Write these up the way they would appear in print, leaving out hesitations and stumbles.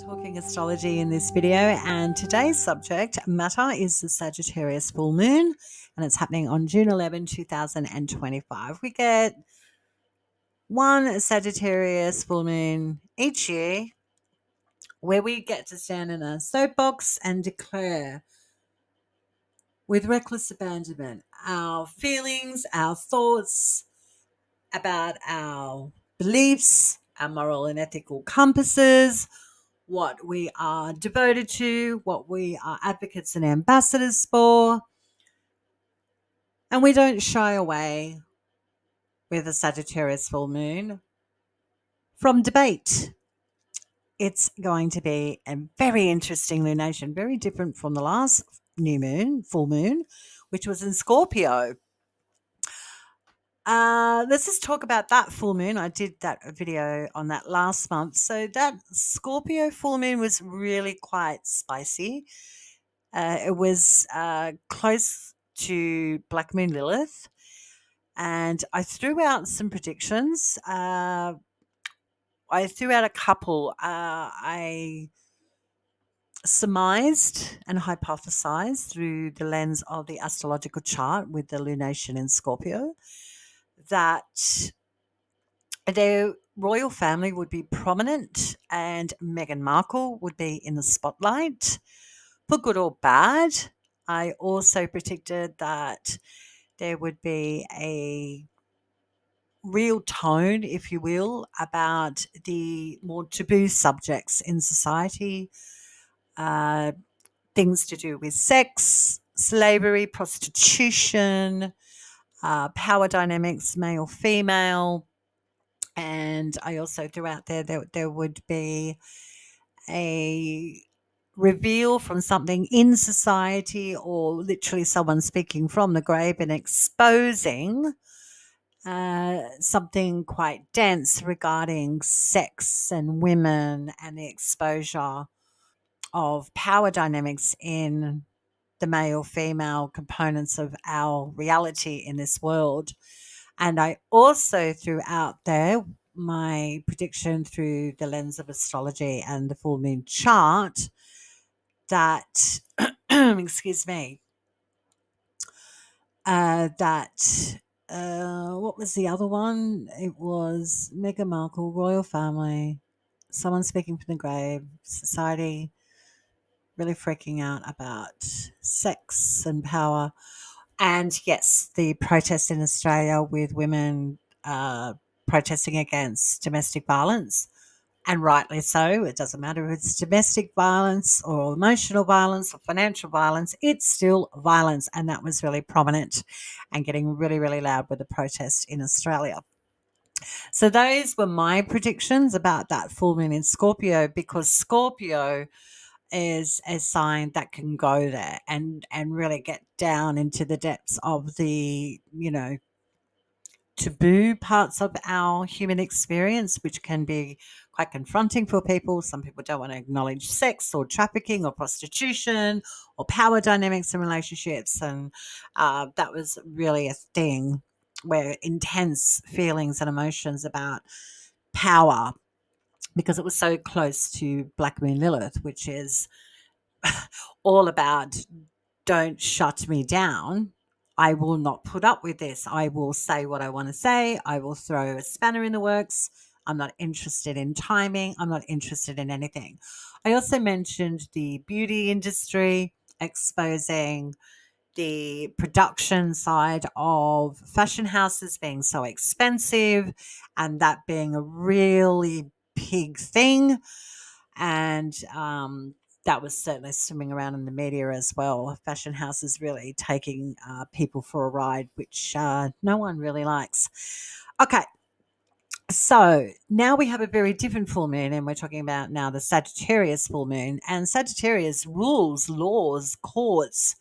Talking astrology in this video, and today's subject matter is the Sagittarius full moon, and it's happening on June 11, 2025. We get one Sagittarius full moon each year where we get to stand in a soapbox and declare with reckless abandonment our feelings, our thoughts about our beliefs, our moral and ethical compasses, what we are devoted to, what we are advocates and ambassadors for. And we don't shy away with a Sagittarius full moon from debate. It's going to be a very interesting lunation, very different from the last full moon, which was in Scorpio. Let's just talk about that full moon. I did that video on that last month. So that Scorpio full moon was really quite spicy. It was close to Black Moon Lilith, and I threw out some predictions. I threw out a couple. I surmised and hypothesized through the lens of the astrological chart with the lunation in Scorpio that their royal family would be prominent and Meghan Markle would be in the spotlight for good or bad. I also predicted that there would be a real tone, if you will, about the more taboo subjects in society, uh, things to do with sex, slavery, prostitution, power dynamics, male, female. And I also threw out there that there would be a reveal from something in society or literally someone speaking from the grave and exposing something quite dense regarding sex and women and the exposure of power dynamics in the male female components of our reality in this world. And I also threw out there my prediction through the lens of astrology and the full moon chart that, excuse me, what was the other one? It was Meghan Markle, royal family, someone speaking from the grave, society really freaking out about sex and power. And yes, the protest in Australia with women protesting against domestic violence, and rightly so. It doesn't matter if it's domestic violence or emotional violence or financial violence, it's still violence. And that was really prominent and getting really, really loud with the protest in Australia. So those were my predictions about that full moon in Scorpio, because Scorpio is a sign that can go there and really get down into the depths of the, taboo parts of our human experience, which can be quite confronting for people. Some people don't want to acknowledge sex or trafficking or prostitution or power dynamics in relationships. And that was really a thing where intense feelings and emotions about power, because it was so close to Black Moon Lilith, which is all about don't shut me down. I will not put up with this. I will say what I want to say. I will throw a spanner in the works. I'm not interested in timing. I'm not interested in anything. I also mentioned the beauty industry, exposing the production side of fashion houses being so expensive and that being a really big thing. And that was certainly swimming around in the media as well. Fashion houses really taking people for a ride, which no one really likes. Okay, so now we have a very different full moon, and we're talking about now the Sagittarius full moon. And Sagittarius rules, laws, courts.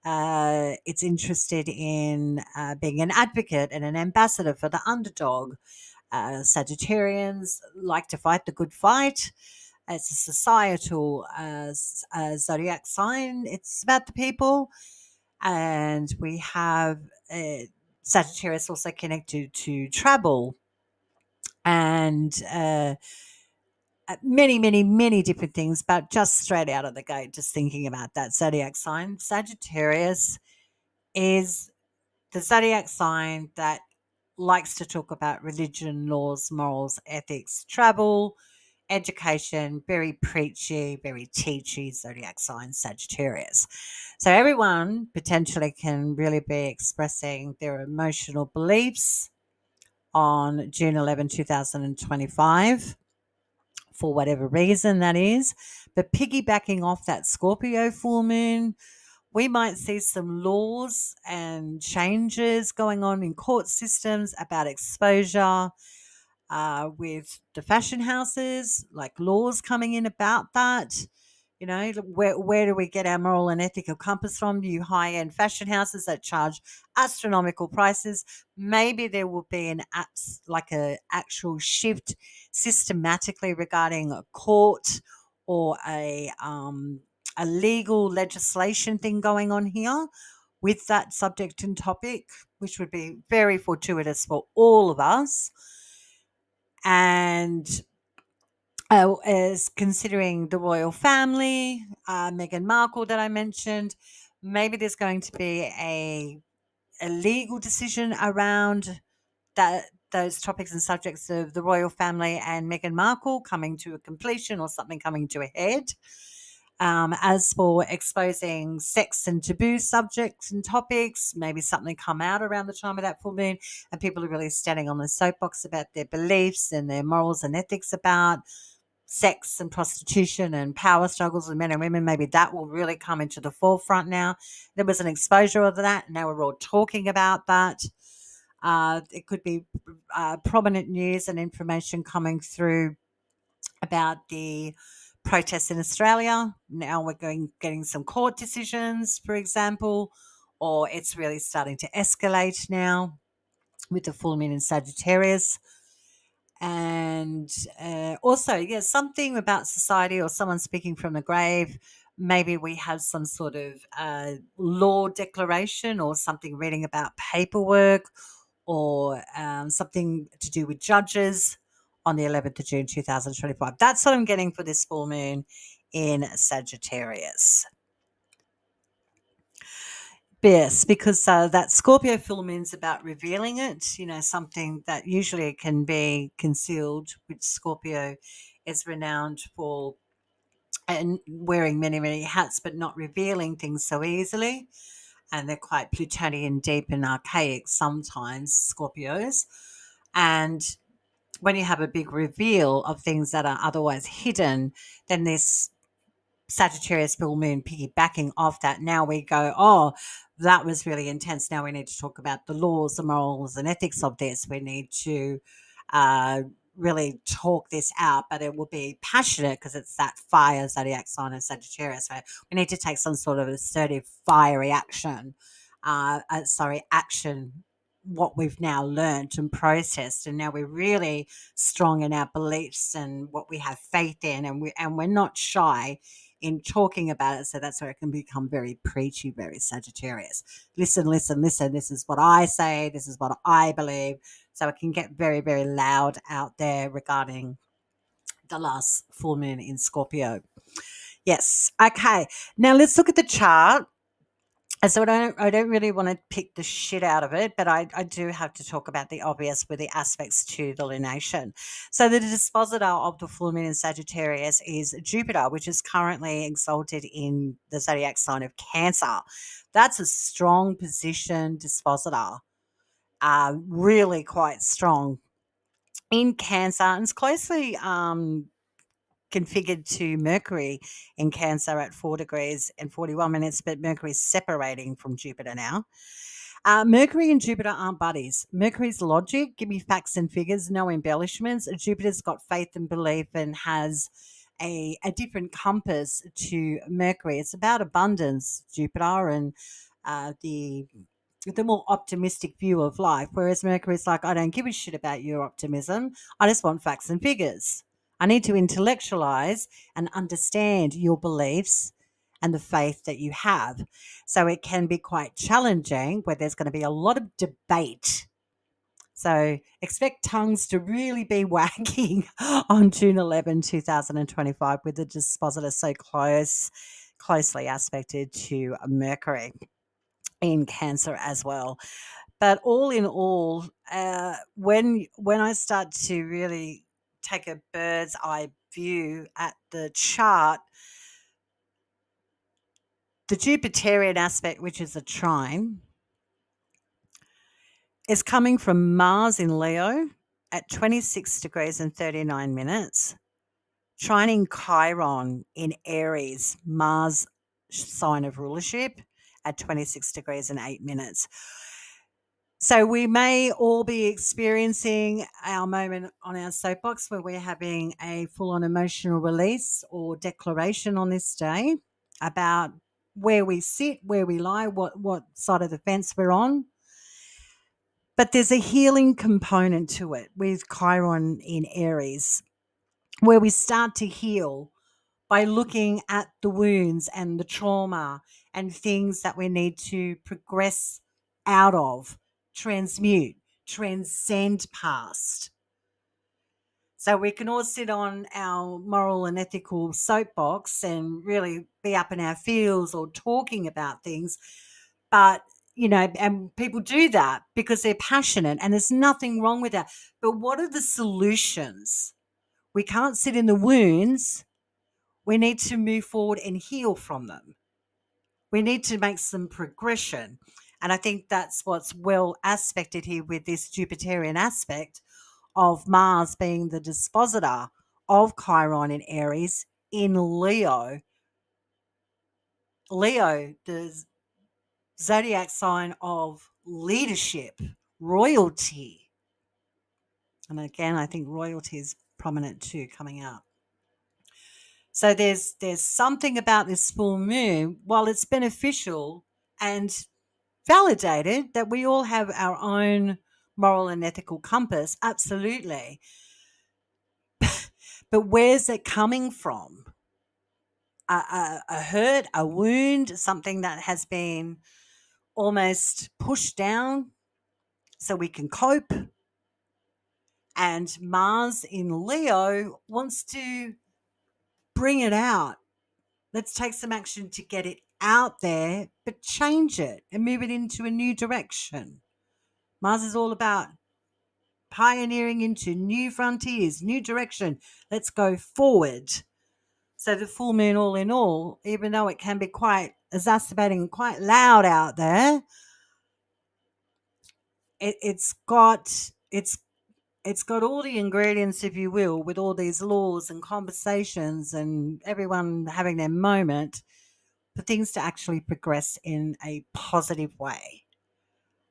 It's interested in being an advocate and an ambassador for the underdog. Sagittarians like to fight the good fight. It's a societal zodiac sign. It's about the people. And we have Sagittarius also connected to travel and many, many, many different things, but just straight out of the gate, just thinking about that zodiac sign, Sagittarius is the zodiac sign that likes to talk about religion, laws, morals, ethics, travel, education, very preachy, very teachy zodiac sign, Sagittarius. So everyone potentially can really be expressing their emotional beliefs on June 11, 2025, for whatever reason that is. But piggybacking off that Scorpio full moon, we might see some laws and changes going on in court systems about exposure, with the fashion houses, like laws coming in about that. You know, where do we get our moral and ethical compass from? You high end fashion houses that charge astronomical prices. Maybe there will be like a actual shift systematically regarding a court or a legal legislation thing going on here with that subject and topic, which would be very fortuitous for all of us. And as considering the royal family, Meghan Markle that I mentioned, maybe there's going to be a legal decision around that those topics and subjects of the royal family and Meghan Markle coming to a completion or something coming to a head. As for exposing sex and taboo subjects and topics, maybe something come out around the time of that full moon, and people are really standing on the soapbox about their beliefs and their morals and ethics about sex and prostitution and power struggles with men and women. Maybe that will really come into the forefront now. There was an exposure of that, and now we're all talking about that. It could be prominent news and information coming through about the protests in Australia. Now we're getting some court decisions, for example, or it's really starting to escalate now with the full moon in Sagittarius. And also, yeah, something about society or someone speaking from the grave. Maybe we have some sort of law declaration or something reading about paperwork or something to do with judges on the 11th of June 2025. That's what I'm getting for this full moon in Sagittarius. Yes, because that Scorpio full moon's about revealing it, something that usually can be concealed, which Scorpio is renowned for, and wearing many, many hats, but not revealing things so easily. And they're quite Plutonian deep and archaic sometimes, Scorpios. And when you have a big reveal of things that are otherwise hidden, then this Sagittarius full moon piggybacking off that, now we go, oh, that was really intense. Now we need to talk about the laws, the morals, and ethics of this. We need to uh, really talk this out, but it will be passionate because it's that fire zodiac sign of Sagittarius. So we need to take some sort of assertive, fiery action. Action. What we've now learned and processed, and now we're really strong in our beliefs and what we have faith in, and we're not shy in talking about it. So that's where it can become very preachy, very Sagittarius. Listen, listen, listen. This is what I say. This is what I believe. So it can get very, very loud out there regarding the last full moon in Scorpio. Yes. Okay. Now let's look at the chart. So I don't really want to pick the shit out of it, but I do have to talk about the obvious with the aspects to the lunation. So the dispositor of the full moon in Sagittarius is Jupiter, which is currently exalted in the zodiac sign of Cancer. That's a strong position dispositor, really quite strong in Cancer, and it's closely configured to Mercury in Cancer at 4 degrees and 41 minutes, but Mercury is separating from Jupiter now. Mercury and Jupiter aren't buddies. Mercury's logic, give me facts and figures, no embellishments. Jupiter's got faith and belief and has a different compass to Mercury. It's about abundance, Jupiter, and the more optimistic view of life. Whereas Mercury's like, I don't give a shit about your optimism. I just want facts and figures. I need to intellectualize and understand your beliefs and the faith that you have. So it can be quite challenging where there's going to be a lot of debate. So expect tongues to really be wagging on June 11, 2025, with the dispositor so closely aspected to Mercury in Cancer as well. But all in all, when I start to really take a bird's eye view at the chart, the Jupiterian aspect, which is a trine, is coming from Mars in Leo at 26 degrees and 39 minutes, trining Chiron in Aries, Mars sign of rulership, at 26 degrees and 8 minutes. So we may all be experiencing our moment on our soapbox where we're having a full-on emotional release or declaration on this day about where we sit, where we lie, what side of the fence we're on. But there's a healing component to it with Chiron in Aries, where we start to heal by looking at the wounds and the trauma and things that we need to progress out of, transmute, transcend past. So we can all sit on our moral and ethical soapbox and really be up in our feels or talking about things. But, and people do that because they're passionate and there's nothing wrong with that. But what are the solutions? We can't sit in the wounds. We need to move forward and heal from them. We need to make some progression. And I think that's what's well aspected here with this Jupiterian aspect of Mars being the dispositor of Chiron in Aries in Leo. Leo, the zodiac sign of leadership, royalty. And again, I think royalty is prominent too coming up. So there's something about this full moon, while it's beneficial and validated that we all have our own moral and ethical compass, absolutely. But where's it coming from? A hurt, a wound, something that has been almost pushed down so we can cope. And Mars in Leo wants to bring it out. Let's take some action to get it out there, but change it and move it into a new direction. Mars is all about pioneering into new frontiers, new direction. Let's go forward. So the full moon, all in all, even though it can be quite exacerbating and quite loud out there, it's got all the ingredients, if you will, with all these laws and conversations and everyone having their moment for things to actually progress in a positive way.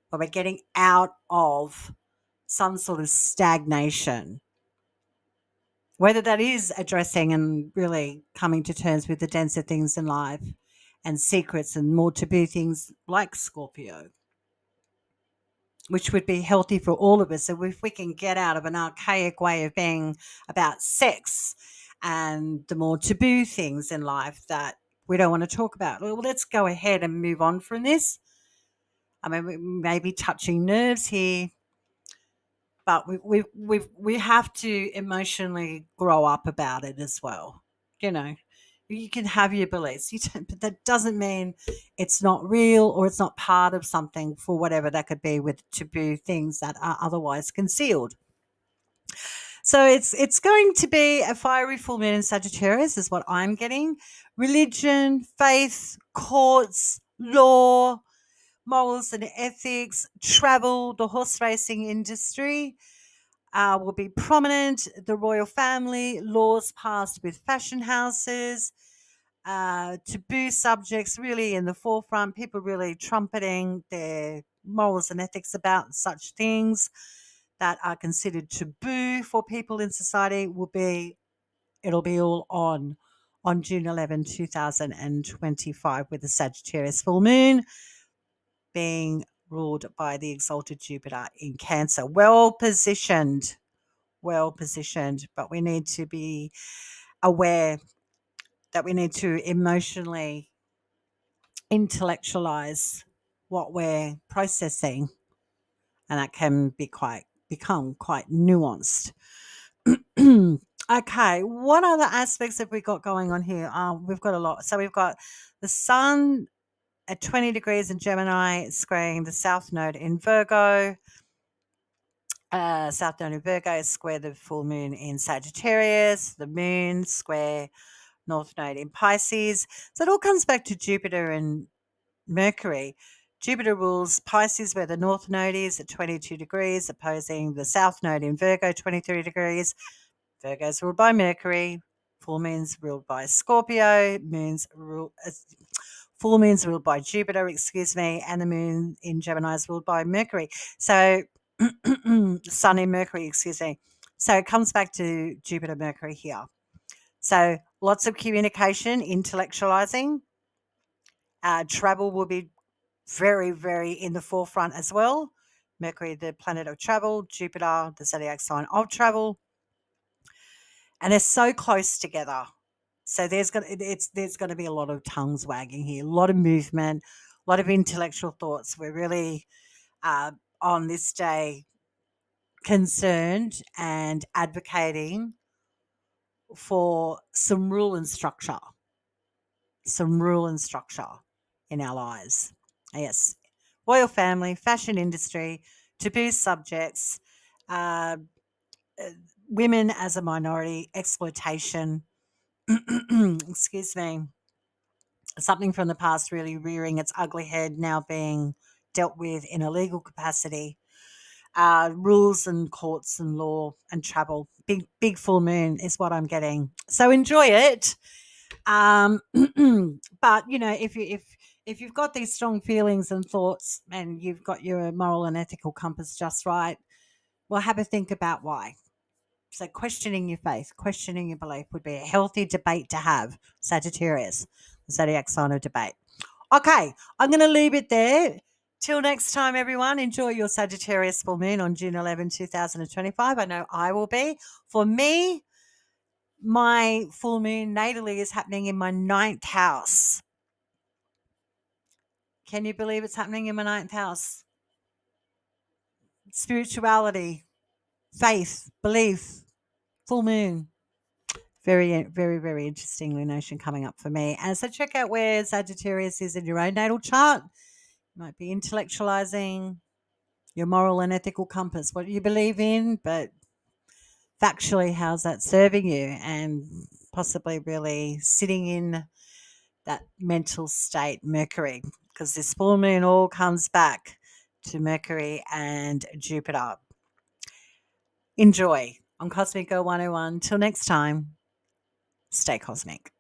Where we're getting out of some sort of stagnation. Whether that is addressing and really coming to terms with the denser things in life and secrets and more taboo things like Scorpio, which would be healthy for all of us. So if we can get out of an archaic way of being about sex and the more taboo things in life that we don't want to talk about, well, let's go ahead and move on from this. I mean, we may be touching nerves here, but we have to emotionally grow up about it as well. You know, you can have your beliefs, but that doesn't mean it's not real or it's not part of something for whatever that could be with taboo things that are otherwise concealed. So it's going to be a fiery full moon in Sagittarius, is what I'm getting. Religion, faith, courts, law, morals and ethics, travel, the horse racing industry will be prominent. The royal family, laws passed with fashion houses, taboo subjects really in the forefront, people really trumpeting their morals and ethics about such things that are considered taboo for people in society it'll be all on June 11, 2025 with the Sagittarius full moon being ruled by the exalted Jupiter in Cancer. Well positioned, but we need to be aware that we need to emotionally intellectualize what we're processing, and that can be quite become quite nuanced. Okay, what other aspects have we got going on here? We've got a lot. So we've got the sun at 20 degrees in Gemini, squaring the south node in Virgo. South node in Virgo square the full moon in Sagittarius. The moon square north node in Pisces. So it all comes back to Jupiter and Mercury. Jupiter rules Pisces, where the north node is at 22 degrees, opposing the south node in Virgo, 23 degrees. Virgo is ruled by Mercury. Full moons ruled by Scorpio. Full moons ruled by Jupiter, excuse me, and the moon in Gemini is ruled by Mercury. So, Sun in Mercury, excuse me. So it comes back to Jupiter, Mercury here. So lots of communication, intellectualizing. Travel will be very, very in the forefront as well. Mercury, the planet of travel, Jupiter, the zodiac sign of travel, and they're so close together. So there's going to be a lot of tongues wagging here, a lot of movement, a lot of intellectual thoughts. We're really on this day concerned and advocating for some rule and structure in our lives. Yes, royal family, fashion industry, taboo subjects, uh, uh, women as a minority, exploitation. Excuse me. Something from the past really rearing its ugly head, now being dealt with in a legal capacity. Rules and courts and law and travel. Big full moon is what I'm getting. So enjoy it. Um, but if you've got these strong feelings and thoughts, and you've got your moral and ethical compass just right, well, have a think about why. So questioning your faith, questioning your belief would be a healthy debate to have. Sagittarius, the zodiac sign of debate. Okay, I'm going to leave it there. Till next time, everyone, enjoy your Sagittarius full moon on June 11, 2025. I know I will be. For me, my full moon natally is happening in my ninth house. Can you believe it's happening in my ninth house? Spirituality, faith, belief, full moon. Very, very, very interesting lunation coming up for me. And so check out where Sagittarius is in your own natal chart. You might be intellectualizing your moral and ethical compass, what you believe in, but factually, how's that serving you? And possibly really sitting in that mental state, Mercury, because this full moon all comes back to Mercury and Jupiter. Enjoy on Cosmic Girl 101. Till next time, stay cosmic.